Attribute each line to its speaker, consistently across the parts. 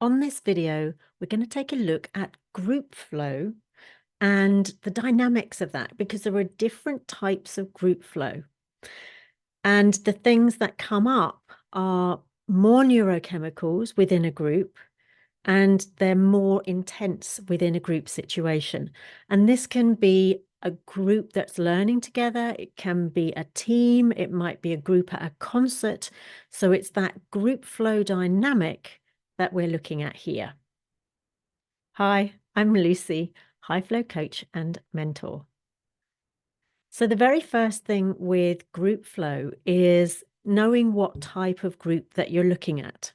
Speaker 1: On this video, we're going to take a look at group flow and the dynamics of that, because there are different types of group flow. And the things that come up are more neurochemicals within a group, and they're more intense within a group situation. And this can be a group that's learning together. It can be a team. It might be a group at a concert. So it's that group flow dynamic that we're looking at here. Hi, I'm Lucy, high flow coach and mentor. So the very first thing with group flow is knowing what type of group that you're looking at.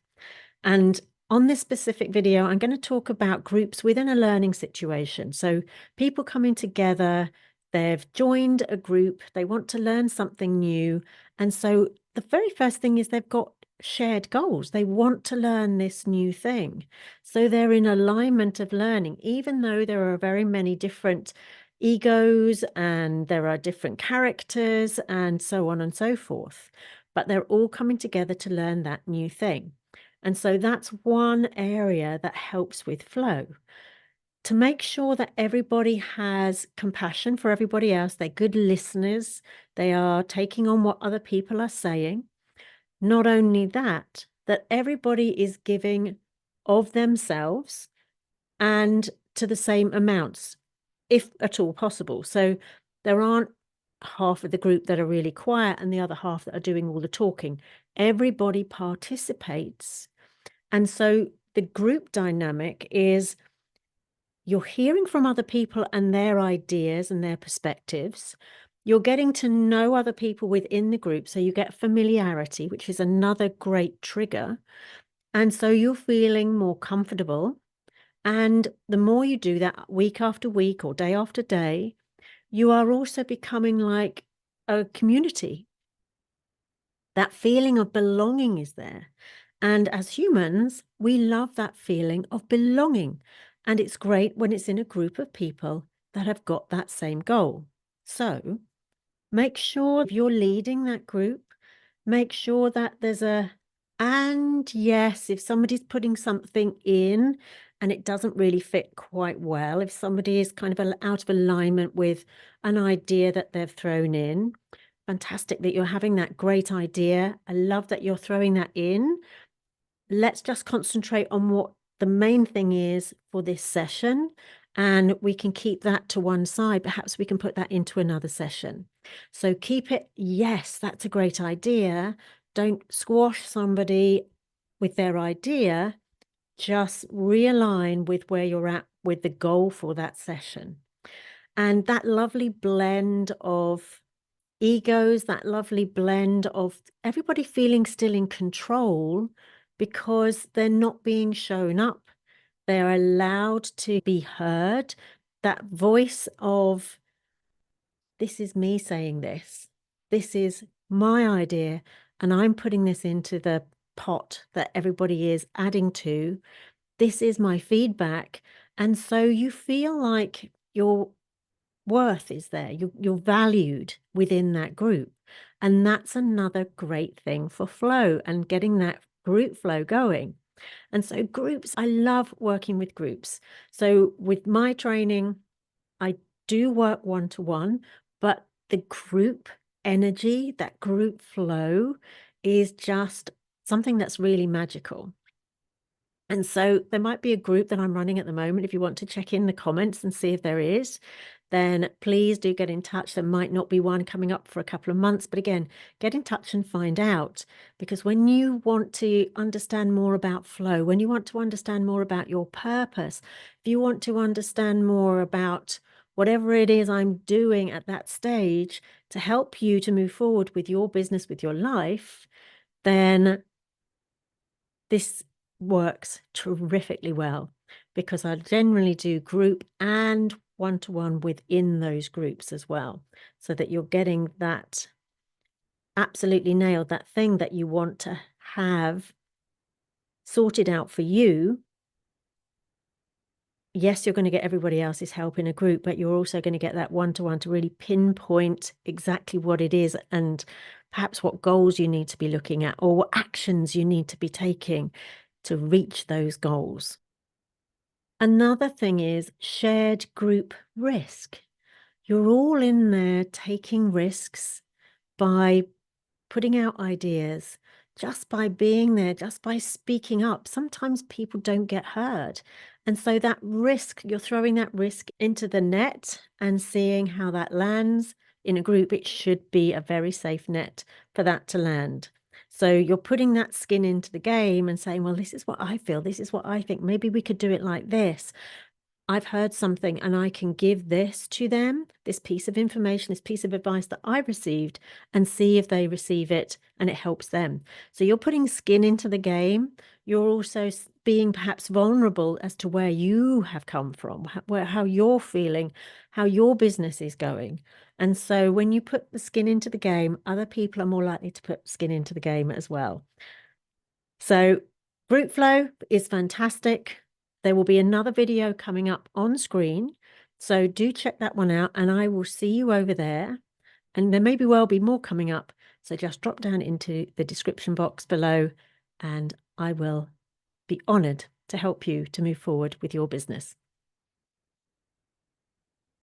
Speaker 1: And on this specific video, I'm going to talk about groups within a learning situation. So people coming together, they've joined a group, they want to learn something new. And so the very first thing is they've got shared goals. They want to learn this new thing. So they're in alignment of learning, even though there are very many different egos and there are different characters and so on and so forth. But they're all coming together to learn that new thing. And so that's one area that helps with flow. To make sure that everybody has compassion for everybody else, they're good listeners, they are taking on what other people are saying. Not only that, that everybody is giving of themselves and to the same amounts, if at all possible. So there aren't half of the group that are really quiet and the other half that are doing all the talking. Everybody participates. And so the group dynamic is you're hearing from other people and their ideas and their perspectives. You're getting to know other people within the group. So you get familiarity, which is another great trigger. And so you're feeling more comfortable. And the more you do that week after week or day after day, you are also becoming like a community. That feeling of belonging is there. And as humans, we love that feeling of belonging. And it's great when it's in a group of people that have got that same goal. So make sure you're leading that group. Make sure that and yes, if somebody's putting something in and it doesn't really fit quite well, if somebody is kind of out of alignment with an idea that they've thrown in, fantastic that you're having that great idea. I love that you're throwing that in. Let's just concentrate on what the main thing is for this session, and we can keep that to one side. Perhaps we can put that into another session. So keep it, yes, that's a great idea. Don't squash somebody with their idea. Just realign with where you're at with the goal for that session. And that lovely blend of egos, that lovely blend of everybody feeling still in control because they're not being shown up. They're allowed to be heard. That voice of, this is me saying this. This is my idea, and I'm putting this into the pot that everybody is adding to. This is my feedback. And so you feel like your worth is there. You're valued within that group. And that's another great thing for flow and getting that group flow going. And so groups, I love working with groups. So with my training, I do work one-to-one, but the group energy, that group flow is just something that's really magical. And so there might be a group that I'm running at the moment. If you want to check in the comments and see if there is, then please do get in touch. There might not be one coming up for a couple of months, but again, get in touch and find out. Because when you want to understand more about flow, when you want to understand more about your purpose, if you want to understand more about whatever it is I'm doing at that stage to help you to move forward with your business, with your life, then this works terrifically well, because I generally do group and one-to-one within those groups as well, so that you're getting that absolutely nailed, that thing that you want to have sorted out for you. Yes, you're going to get everybody else's help in a group, but you're also going to get that one-to-one to really pinpoint exactly what it is and perhaps what goals you need to be looking at or what actions you need to be taking. to reach those goals. Another thing is shared group risk. You're all in there taking risks by putting out ideas, just by being there, just by speaking up. Sometimes people don't get heard. And so that risk, you're throwing that risk into the net and seeing how that lands. In a group, it should be a very safe net for that to land. So you're putting that skin into the game and saying, well, this is what I feel. This is what I think. Maybe we could do it like this. I've heard something and I can give this to them, this piece of information, this piece of advice that I received, and see if they receive it and it helps them. So you're putting skin into the game. You're also being perhaps vulnerable as to where you have come from, how you're feeling, how your business is going. And so when you put the skin into the game, other people are more likely to put skin into the game as well. So group flow is fantastic. There will be another video coming up on screen. So do check that one out and I will see you over there. And there may well be more coming up. So just drop down into the description box below and I will be honored to help you to move forward with your business.